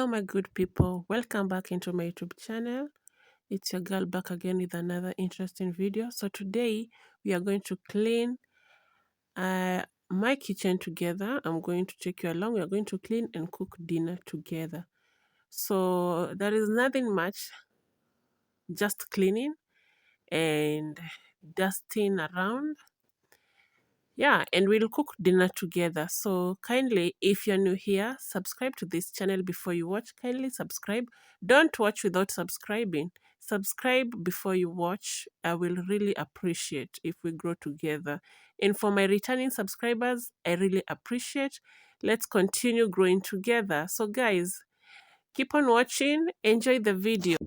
Hello, my good people. Welcome back into my YouTube channel. It's your girl back again with another interesting video. So today we are going to clean my kitchen together. I'm going to take you along. We are going to clean and cook dinner together. So there is nothing much, just cleaning and dusting around. Yeah, and we'll cook dinner together. So kindly, if you're new here, subscribe to this channel before you watch. Kindly subscribe. Don't watch without subscribing. Subscribe before you watch. I will really appreciate if we grow together. And for my returning subscribers, I really appreciate. Let's continue growing together. So guys, keep on watching. Enjoy the video.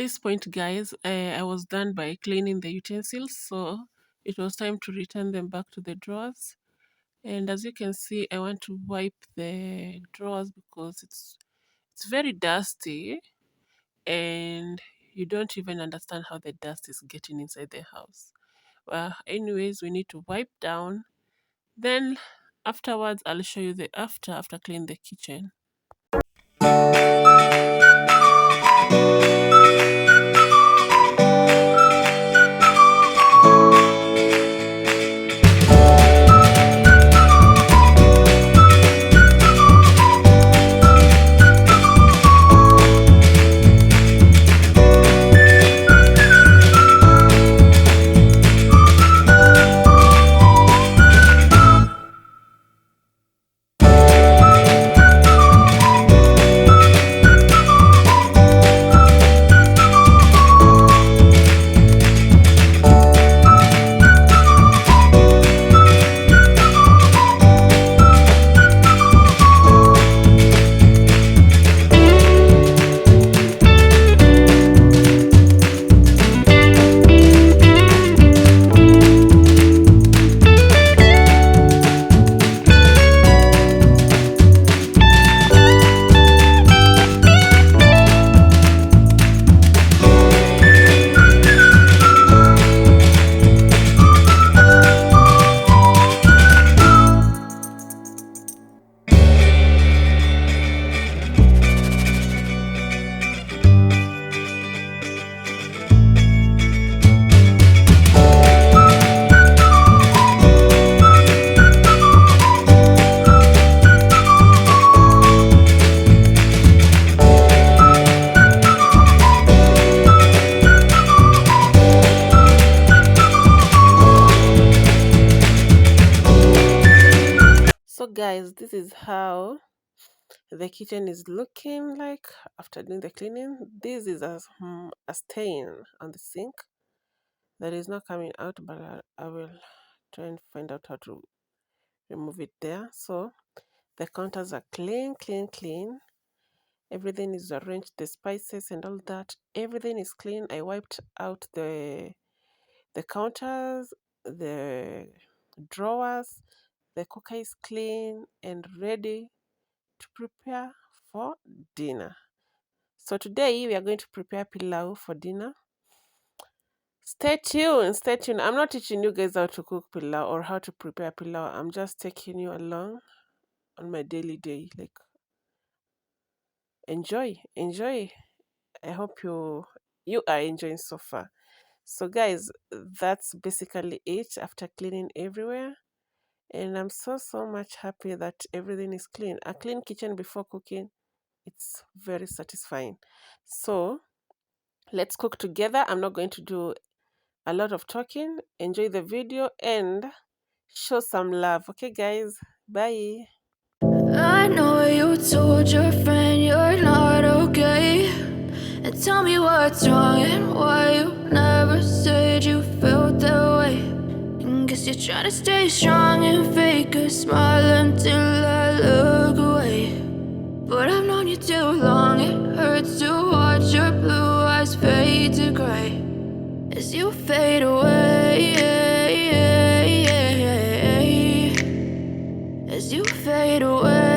this point, guys, I was done by cleaning the utensils, so it was time to return them back to the drawers. And as you can see, I want to wipe the drawers because it's very dusty, and you don't even understand how the dust is getting inside the house. Well, anyways, we need to wipe down. Then afterwards, I'll show you the after cleaning the kitchen. So guys, this is how the kitchen is looking like after doing the cleaning. This is a stain on the sink that is not coming out, but I will try and find out how to remove it there. So the counters are clean. Everything is arranged, the spices and all that, everything is clean. I wiped out the counters, the drawers. The cooker is clean and ready to prepare for dinner. So today we are going to prepare pilau for dinner. Stay tuned. I'm not teaching you guys how to cook pilau or how to prepare pilau. I'm just taking you along on my daily day. Like, enjoy. I hope you are enjoying so far. So guys, that's basically it after cleaning everywhere. And I'm so much happy that everything is clean. A clean kitchen before cooking, it's very satisfying. So let's cook together. I'm not going to do a lot of talking. Enjoy the video and show some love. Okay guys, bye. I know you told your friend you're not okay, and tell me what's wrong and why you never said you felt that way. And guess you're trying to stay strong and fake a smile until I look away. But I've known you too long, it hurts to watch your blue eyes fade to gray as you fade away, as you fade away.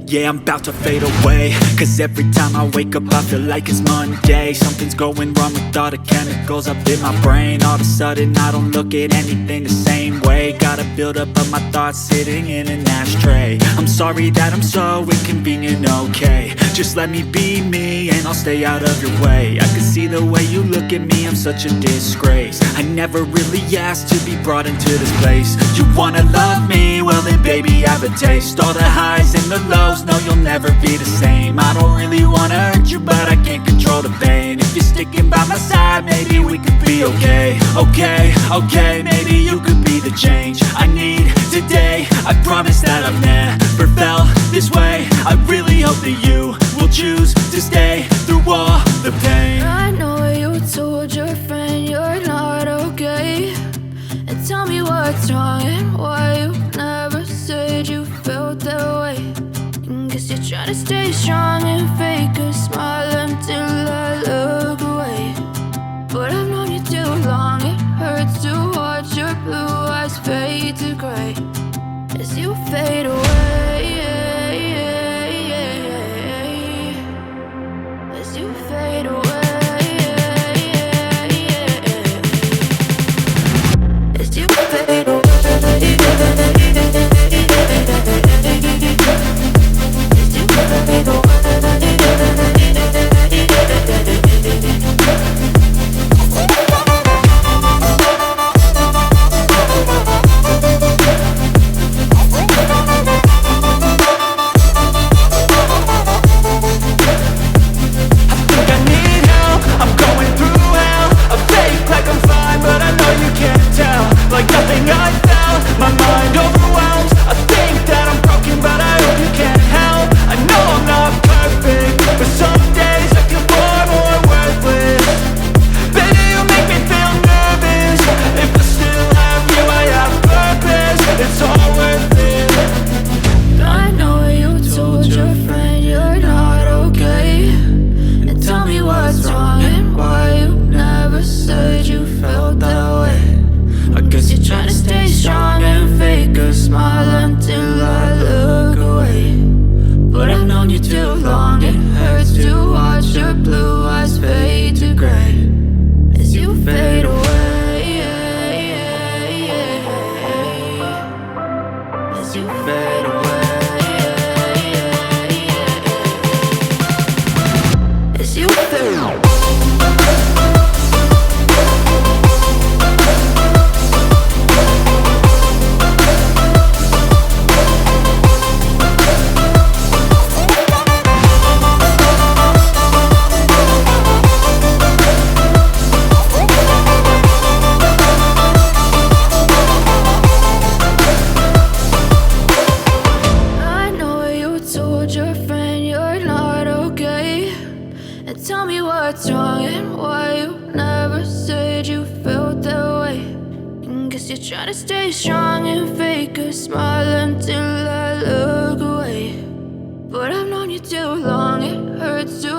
Yeah, I'm about to fade away, cause every time I wake up I feel like it's Monday. Something's going wrong with all the chemicals up in my brain. All of a sudden I don't look at anything the same way. Gotta build up of my thoughts sitting in an ashtray. I'm sorry that I'm so inconvenient, okay. Just let me be me and I'll stay out of your way. I can see the way you look at me, I'm such a disgrace. I never really asked to be brought into this place. You wanna love me? Well then baby I have a taste. All the highs and the lows, no you'll never be the same. I don't really wanna hurt you but I can't control the pain. If you're sticking by my side maybe we could be okay. Okay, maybe you could be the change I need today. I promise that I've never felt this way. I really hope that you will choose to stay through all the pain. I know you told your friend you're not okay, and tell me what's wrong and why you never said you felt that way. And guess you're trying to stay strong and fake a smile until I look away. But I've known you too long, it hurts to watch your blue eyes fade to gray as you fade away, as you fade away, as you fade away. Tell me what's wrong and why you never said you felt that way. And guess you're trying to stay strong and fake a smile until I look away. But I've known you too long, it hurts to